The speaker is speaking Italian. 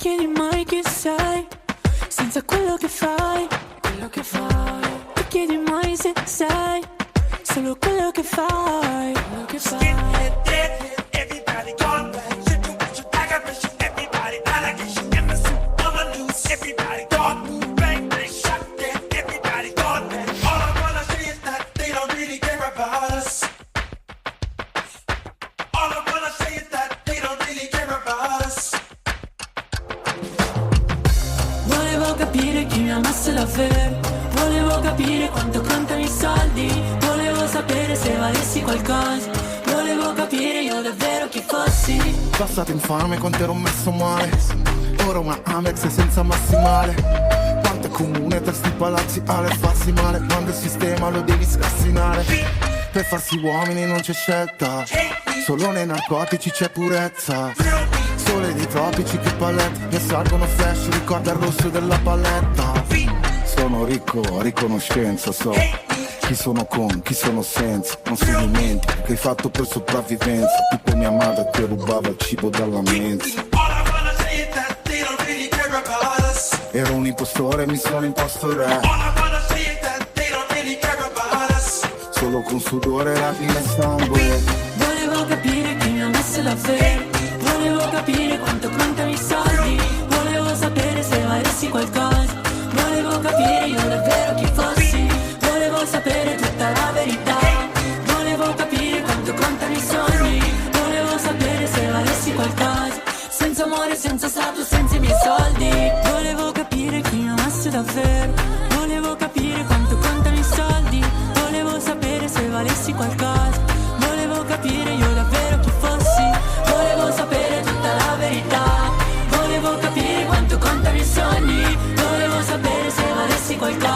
chiedi mai chi sei, senza quello che fai, ti chiedi mai se sei solo quello che fai, Skinhead, deadhead, everybody gone back. Situation, aggravation, everybody allegation, innocent, on the loose, everybody gone. Bang, bang, shot dead, everybody gone back. All I wanna say is that they don't really care about us. All I wanna say is that they don't really care about us. Volevo capire chi mi amasse davvero, volevo capire quanto contano i soldi, volevo sapere se valessi qualcosa, volevo capire io davvero chi fossi. Passato infame quanto ero messo male, ora una Amex senza massimale. Quanto è comune per sti palazzi alle farsi male, quando il sistema lo devi scassinare. Per farsi uomini non c'è scelta, solo nei narcotici c'è purezza. Sole dei tropici che palette, mi assalgono flash, ricorda il rosso della paletta. Sono ricco a riconoscenza, so chi sono con, chi sono senza. Non si dimentica che hai fatto per sopravvivenza, tipo mia madre che rubava il cibo dalla mensa. All I wanna say is that they don't really care about us. Ero un impostore, mi sono imposto re. All I wanna say is that they don't really care about us. Solo con sudore, lacrime e sangue. Volevo capire chi mi amasse davvero, volevo capire quanto contano i soldi, volevo sapere se valessi qualcosa, volevo capire io davvero chi fossi, volevo sapere tutta la verità, volevo capire quanto contano i sogni, volevo sapere se valessi qualcosa, senza amore, senza status, senza i miei soldi, volevo capire chi mi amasse davvero, volevo capire quanto contano i soldi, volevo sapere se valessi qualcosa, volevo capire io davvero chi fossi, volevo sapere tutta la verità, volevo capire quanto contano i sogni, volevo sapere se valessi qualcosa.